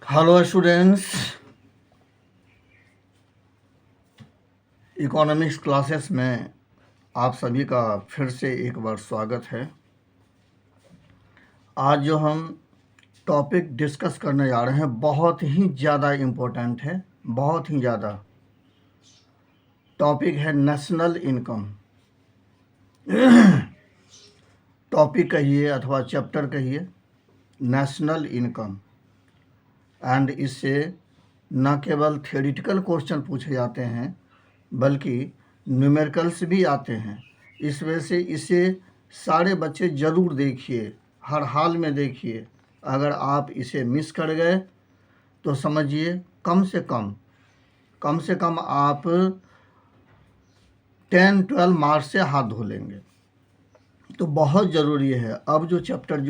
Hello students, economics classes में आप सभी का फिर से एक बार स्वागत है। आज जो हम टॉपिक डिस्कस करने जा रहे हैं बहुत ही ज़्यादा इम्पोर्टेंट है, बहुत ही ज़्यादा। टॉपिक है नेशनल इनकम। टॉपिक कहिए अथवा चैप्टर कहिए, नेशनल इनकम। एंड इससे न केवल थ्योरेटिकल क्वेश्चन पूछे जाते हैं बल्कि न्यूमेरिकल्स भी आते हैं। इस वजह से इसे सारे बच्चे ज़रूर देखिए, हर हाल में देखिए। अगर आप इसे मिस कर गए तो समझिए कम से कम आप 10-12 मार्क्स से हाथ धो लेंगे। तो बहुत ज़रूरी है। अब जो चैप्टर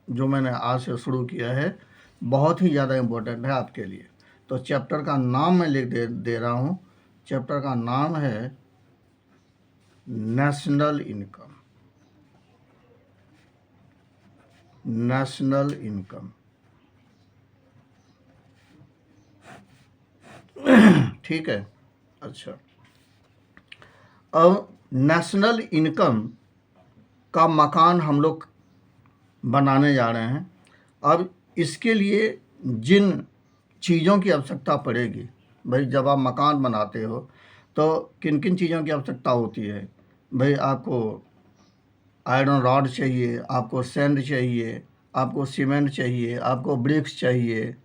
जो मैंने आज से शुरू किया है बहुत ही ज़्यादा इम्पोर्टेंट है आपके लिए। तो चैप्टर का नाम मैं लिख दे रहा हूँ। चैप्टर का नाम है नेशनल इनकम। नेशनल इनकम, ठीक है। अच्छा, अब नेशनल इनकम का मकान हम लोग बनाने जा रहे हैं। अब इसके लिए जिन चीज़ों की आवश्यकता पड़ेगी, भाई जब आप मकान बनाते हो तो किन किन चीज़ों की आवश्यकता होती है। भाई आपको आयरन रॉड चाहिए, आपको सैंड चाहिए, आपको सीमेंट चाहिए, आपको ब्रिक्स चाहिए,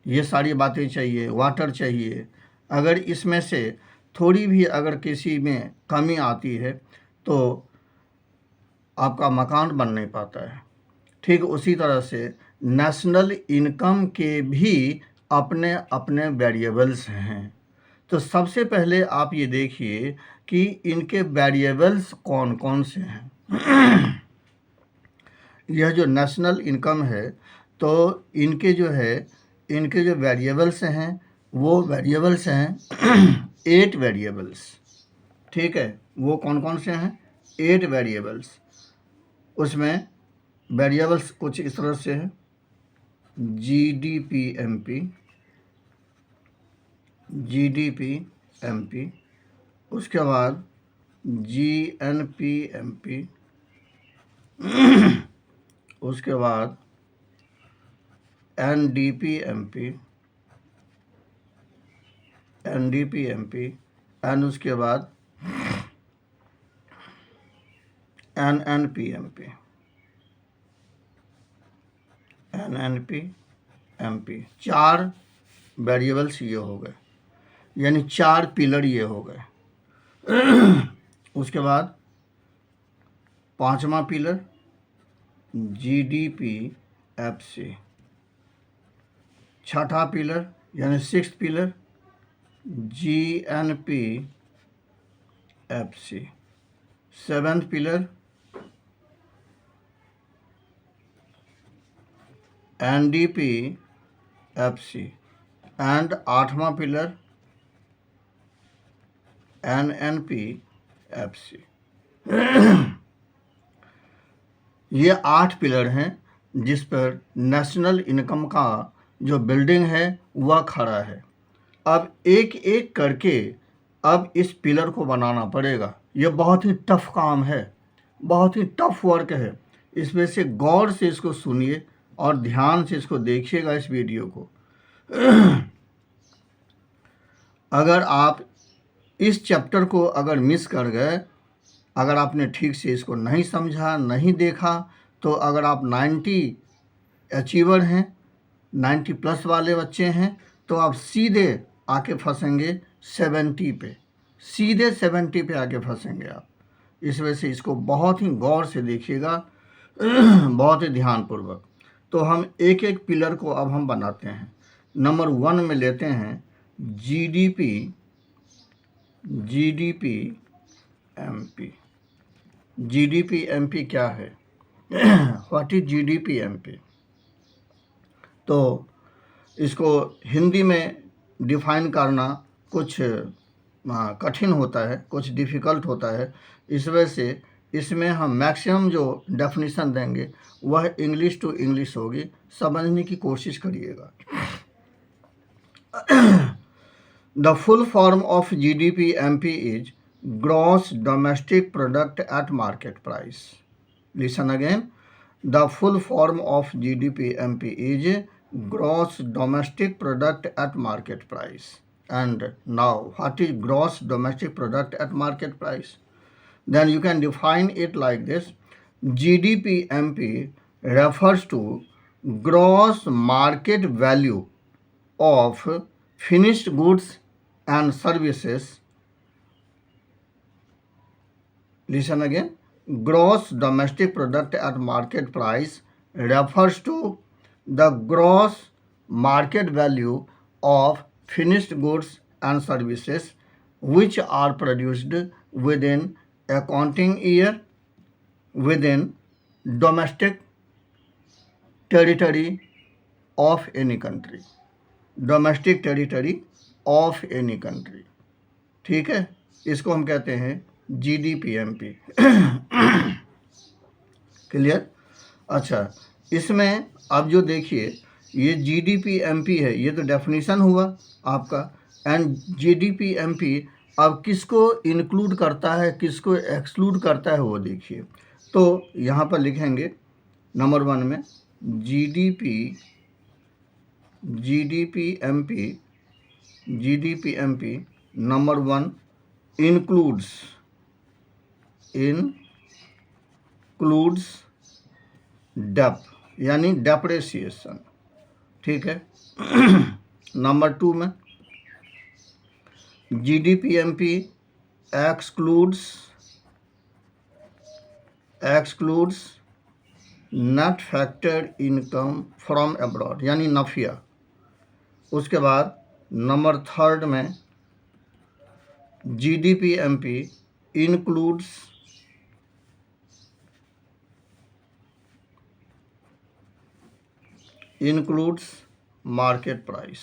ये सारी बातें चाहिए, वाटर चाहिए। अगर इसमें से थोड़ी भी अगर किसी में कमी आती है तो आपका मकान बन नहीं पाता है। ठीक उसी तरह से नेशनल इनकम के भी अपने अपने वेरिएबल्स हैं। तो सबसे पहले आप ये देखिए कि इनके वेरिएबल्स कौन कौन से हैं। यह जो नेशनल इनकम है तो इनके जो वेरिएबल्स हैं वो वेरिएबल्स हैं 8 वेरिएबल्स। ठीक है, वो कौन कौन से हैं? 8 वेरिएबल्स। उसमें वेरिएबल्स कुछ इस तरह से हैं: GDP-MP, उसके बाद GNP-MP, उसके बाद NDP-MP, एंड उसके बाद NNP-MP। चार वेरिएबल्स ये हो गए, यानी 4 पिलर ये हो गए। उसके बाद 5वां पिलर GDP-FC, 6ठा पिलर यानी 6th pillar GNP-FC, 7th pillar NDP-FC and 8वां पिलर NNP-FC। ये 8 पिलर हैं जिस पर नेशनल इनकम का जो बिल्डिंग है वह खड़ा है। अब एक एक करके अब इस पिलर को बनाना पड़ेगा। ये बहुत ही टफ काम है, बहुत ही टफ वर्क है। इस वजह से गौर से इसको सुनिए और ध्यान से इसको देखिएगा इस वीडियो को। अगर आप इस चैप्टर को अगर मिस कर गए, अगर आपने ठीक से इसको नहीं समझा, नहीं देखा, तो अगर आप 90 अचीवर हैं, 90 प्लस वाले बच्चे हैं, तो आप सीधे आके फंसेंगे 70 पे, सीधे 70 पे आके फंसेंगे आप। इस वजह से इसको बहुत ही गौर से देखिएगा, बहुत ही ध्यानपूर्वक। तो हम एक एक पिलर को अब हम बनाते हैं। नंबर 1 में लेते हैं GDP-MP। GDP-MP क्या है? What is GDP-MP? तो इसको हिंदी में डिफाइन करना कुछ कठिन होता है, कुछ डिफ़िकल्ट होता है। इस वजह से इसमें हम मैक्सिमम जो डेफिनेशन देंगे वह इंग्लिश टू इंग्लिश होगी, समझने की कोशिश करिएगा। The full form of GDP-MP is gross domestic product eight market price. Listen again, the full form of GDP-MP is gross domestic product at market price. And now, what is gross domestic product at market price? Then you can define it like this: GDP-MP refers to gross market value of finished goods and services. Listen again. Gross domestic product at market price refers to the gross market value of finished goods and services which are produced within accounting year within domestic territory of any country. Domestic territory of any country. ठीक है, इसको हम कहते हैं GDP-MP। Clear? अच्छा, इसमें अब जो देखिए ये GDP-MP है, ये तो डेफिनेशन हुआ आपका। एंड GDP-MP अब किसको इंक्लूड करता है, किसको एक्सक्लूड करता है, वो देखिए। तो यहाँ पर लिखेंगे नंबर 1 में GDP-MP नंबर 1 includes डेप यानी डेप्रेसिएशन। ठीक है। नंबर 2 में GDP-MP excludes net factor income from abroad यानी नफिया। उसके बाद नंबर 3 में GDP-MP includes market price.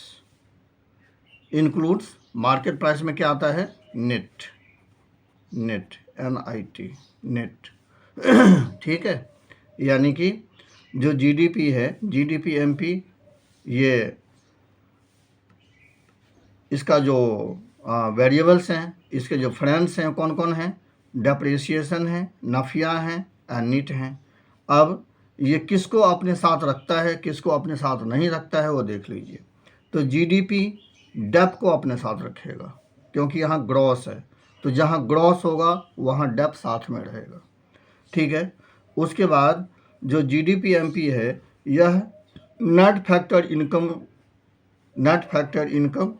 Includes market price में क्या आता है? Net NIT net. ठीक है, यानी कि जो GDP है, GDP-MP ये इसका जो वेरिएबल्स हैं, इसके जो फ्रेंड्स हैं कौन कौन हैं? डेप्रिसिएशन है, नफिया हैं एंड नीट हैं। अब ये किसको अपने साथ रखता है, किसको अपने साथ नहीं रखता है, वो देख लीजिए। तो GDP डेप को अपने साथ रखेगा क्योंकि यहाँ ग्रॉस है, तो जहाँ ग्रॉस होगा वहाँ डेप साथ में रहेगा। ठीक है। उसके बाद जो GDP-MP है यह net factor income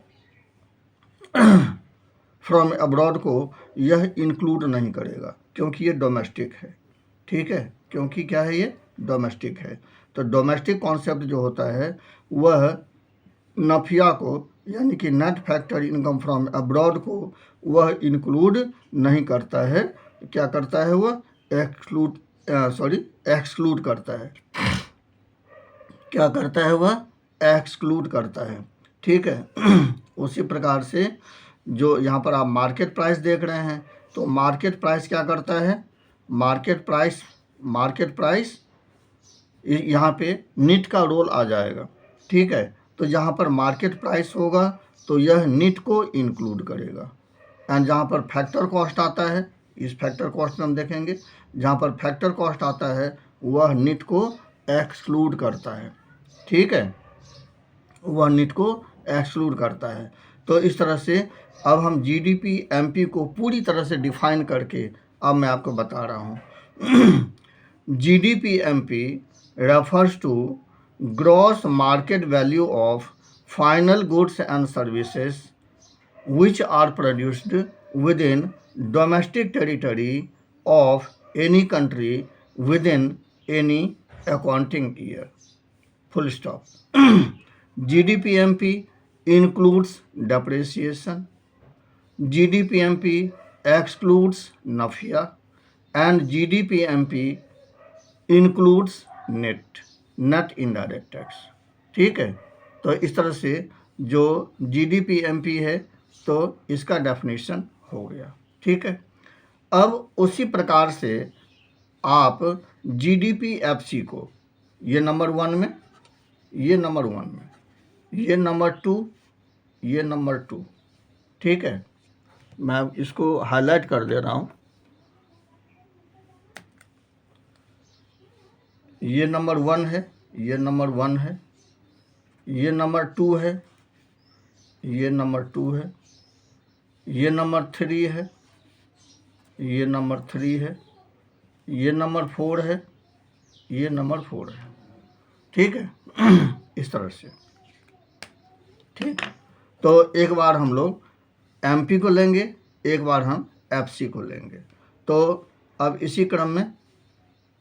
from abroad को यह इंक्लूड नहीं करेगा क्योंकि ये डोमेस्टिक है। ठीक है, क्योंकि क्या है, ये डोमेस्टिक है। तो डोमेस्टिक कॉन्सेप्ट जो होता है वह नफिया को यानी कि net factor income from abroad को वह इंक्लूड नहीं करता है। क्या करता है? वह एक्सक्लूड करता है। क्या करता है? वह एक्सक्लूड करता है। ठीक है। उसी प्रकार से जो यहाँ पर आप मार्केट प्राइस देख रहे हैं, तो मार्केट प्राइस क्या करता है? मार्केट प्राइस यहाँ पे नीट का रोल आ जाएगा। ठीक है, तो जहाँ पर मार्केट प्राइस होगा तो यह नीट को इंक्लूड करेगा। एंड जहाँ पर फैक्टर कॉस्ट आता है, इस फैक्टर कॉस्ट में हम देखेंगे, जहाँ पर फैक्टर कॉस्ट आता है वह नीट को एक्सक्लूड करता है। ठीक है, वह नीट को एक्सक्लूड करता है। तो इस तरह से अब हम GDP-MP को पूरी तरह से डिफाइन करके अब मैं आपको बता रहा हूँ। GDP-MP refers to gross market value of final goods and services which are produced within domestic territory of any country within any accounting year. Full stop. GDP-MP includes depreciation. GDP-MP excludes nafia, and GDP-MP includes net indirect tax. ठीक है, तो इस तरह से जो GDP-MP है तो इसका डेफिनेशन हो गया। ठीक है, अब उसी प्रकार से आप GDP-FC को ये नंबर 1 में, ये नंबर 1 में, ये नंबर 2, ये नंबर 2, ठीक है। मैं इसको हाईलाइट कर दे रहा हूँ। ये नंबर 1 है, ये नंबर 1 है, ये नंबर 2 है, ये नंबर 2 है, ये नंबर 3 है, ये नंबर 3 है, ये नंबर 4 है, ये नंबर 4 है, ठीक है। इस तरह से, ठीक। तो एक बार हम लोग MP को लेंगे, एक बार हम FC को लेंगे। तो अब इसी क्रम में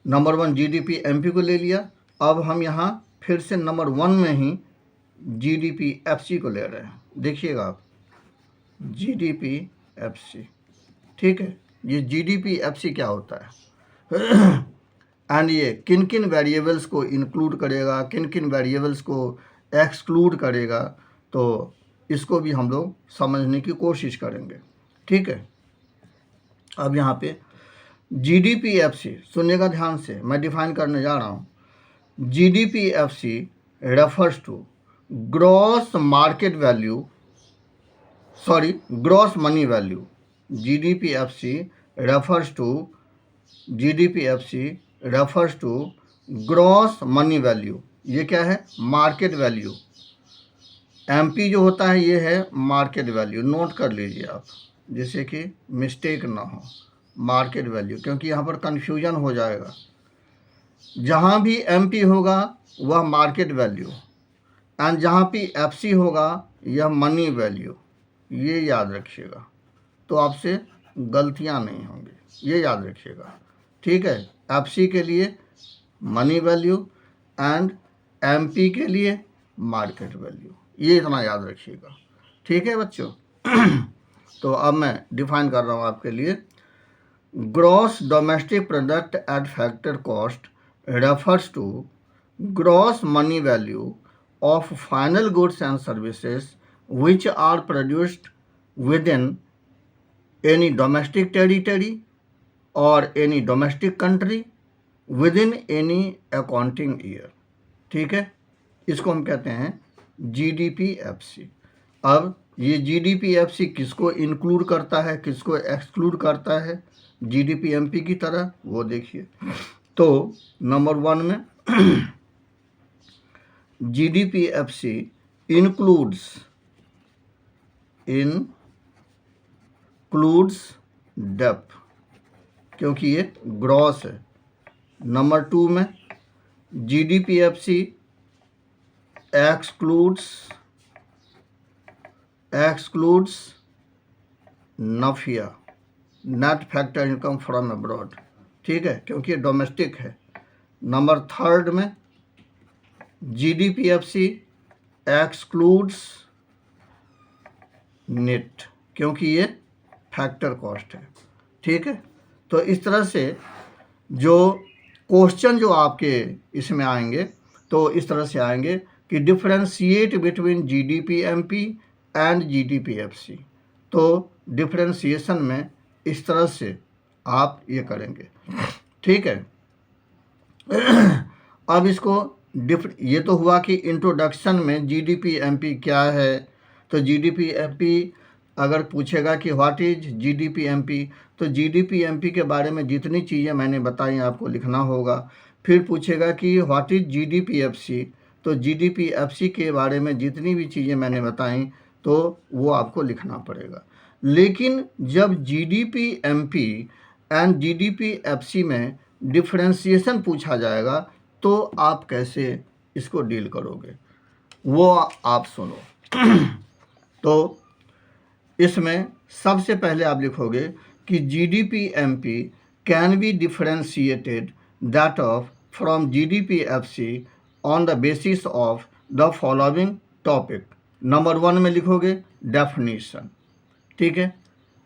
नंबर 1 GDP-MP को ले लिया। अब हम यहाँ फिर से नंबर 1 में ही GDP-FC को ले रहे हैं। देखिएगा आप, GDP-FC, ठीक है। ये GDP-FC क्या होता है एंड ये किन किन वेरिएबल्स को इंक्लूड करेगा, किन किन वेरिएबल्स को एक्सक्लूड करेगा, तो इसको भी हम लोग समझने की कोशिश करेंगे, ठीक है। अब यहाँ पे GDP-FC सुनिएगा ध्यान से, मैं डिफाइन करने जा रहा हूँ। GDP-FC refers to gross market value, sorry gross money value. GDP-FC refers to gross money value. ये क्या है? Market value. MP जो होता है ये है मार्केट वैल्यू, नोट कर लीजिए आप, जिससे कि मिस्टेक ना हो। मार्केट वैल्यू, क्योंकि यहाँ पर कन्फ्यूजन हो जाएगा। जहाँ भी MP होगा वह मार्केट वैल्यू, एंड जहाँ भी FC होगा यह मनी वैल्यू। ये याद रखिएगा, तो आपसे गलतियाँ नहीं होंगी, ये याद रखिएगा, ठीक है। FC के लिए मनी वैल्यू एंड MP के लिए मार्केट वैल्यू, ये इतना याद रखिएगा, ठीक है बच्चों। तो अब मैं डिफाइन कर रहा हूँ आपके लिए। Gross domestic product at factor cost refers to gross money value of final goods and services which are produced within any domestic territory or any domestic country within any accounting year, ठीक है। इसको हम कहते हैं GDP-FC। अब ये GDP-FC किसको include करता है, किसको एक्सक्लूड करता है GDP-MP की तरह, वो देखिए। तो नंबर 1 में GDP-FC includes डेप्थ, क्योंकि ये ग्रॉस है। नंबर 2 में GDP-FC excludes NFIA, net factor income from abroad, ठीक है, क्योंकि ये डोमेस्टिक है। नंबर 3 में GDP-FC excludes नेट, क्योंकि ये फैक्टर कॉस्ट है, ठीक है। तो इस तरह से जो क्वेश्चन जो आपके इसमें आएंगे, तो इस तरह से आएंगे कि differentiate between GDP-MP and GDP-FC। तो डिफरेंशिएशन में इस तरह से आप ये करेंगे, ठीक है। अब इसको ये तो हुआ कि इंट्रोडक्शन में GDP-MP क्या है। तो GDP-MP अगर पूछेगा कि व्हाट इज GDP-MP, तो GDP-MP के बारे में जितनी चीज़ें मैंने बताई आपको लिखना होगा। फिर पूछेगा कि व्हाट इज GDP-FC, तो GDP-FC के बारे में जितनी भी चीज़ें मैंने बताई तो वो आपको लिखना पड़ेगा। लेकिन जब GDP-MP एंड GDP-FC में डिफरेंशिएशन पूछा जाएगा तो आप कैसे इसको डील करोगे, वो आप सुनो। तो इसमें सबसे पहले आप लिखोगे कि GDP-MP can be differentiated that of from GDP-FC on the basis of the following topic. Number 1 में लिखोगे डेफिनीशन, ठीक है,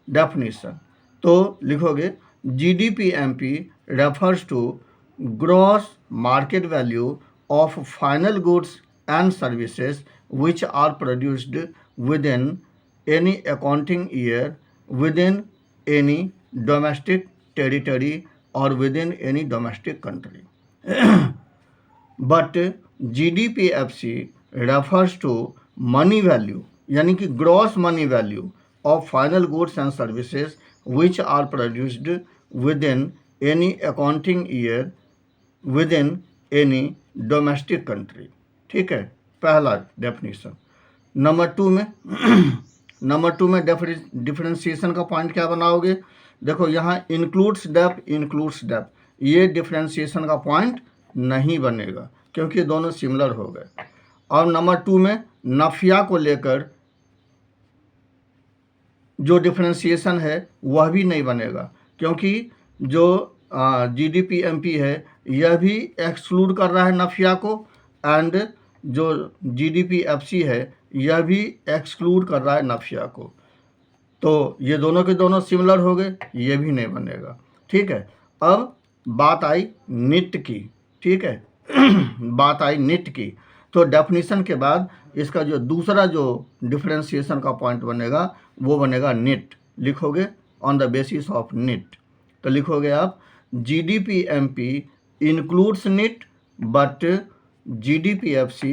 डेफिनीशन। तो लिखोगे GDP-MP refers to gross market value of final goods and services which are produced within any accounting year within any domestic territory or within any domestic country. But GDPFC refers to money value, यानी कि gross money value of final goods and services which are produced within any accounting year within any domestic country. ठीक है, पहला definition. Number two में differentiation का point क्या बनाओगे? देखो यहाँ इंक्लूड्स डेप, ये डिफरेंशिएशन का पॉइंट नहीं बनेगा क्योंकि दोनों सिमिलर हो गए। और नंबर टू में नफिया को लेकर जो डिफरेंशिएशन है वह भी नहीं बनेगा क्योंकि जो GDPMP है यह भी एक्सक्लूड कर रहा है नफिया को, एंड जो GDPFC है यह भी एक्सक्लूड कर रहा है नफिया को। तो ये दोनों के दोनों सिमिलर हो गए, ये भी नहीं बनेगा। ठीक है, अब बात आई निट की। ठीक है बात आई निट की, तो डेफिनेशन के बाद इसका जो दूसरा जो डिफरेंशिएशन का पॉइंट बनेगा वो बनेगा निट। लिखोगे on the basis of NIT, तो लिखोगे आप GDPMP includes NIT but GDPFC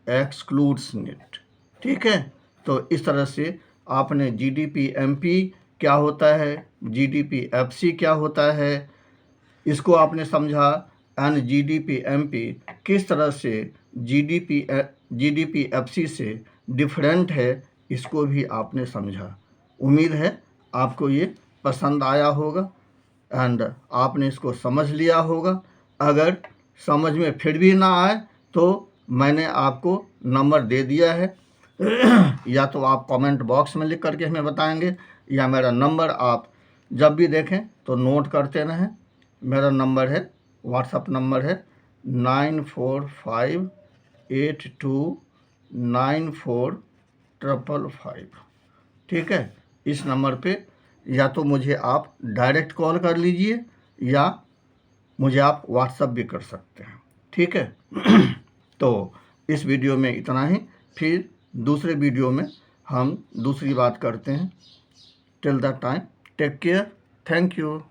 excludes NIT. ठीक है, तो इस तरह से आपने GDPMP क्या होता है, GDPFC क्या होता है, इसको आपने समझा, एंड GDPMP किस तरह से GDPFC से डिफरेंट है इसको भी आपने समझा। उम्मीद है आपको ये पसंद आया होगा एंड आपने इसको समझ लिया होगा। अगर समझ में फिर भी ना आए तो मैंने आपको नंबर दे दिया है, या तो आप कमेंट बॉक्स में लिख करके हमें बताएंगे, या मेरा नंबर आप जब भी देखें तो नोट करते रहें। मेरा नंबर है, व्हाट्सअप नंबर है 9458294555। ठीक है, इस नंबर पे या तो मुझे आप डायरेक्ट कॉल कर लीजिए या मुझे आप व्हाट्सअप भी कर सकते हैं। ठीक है तो इस वीडियो में इतना ही, फिर दूसरे वीडियो में हम दूसरी बात करते हैं। Till that time take care, thank you.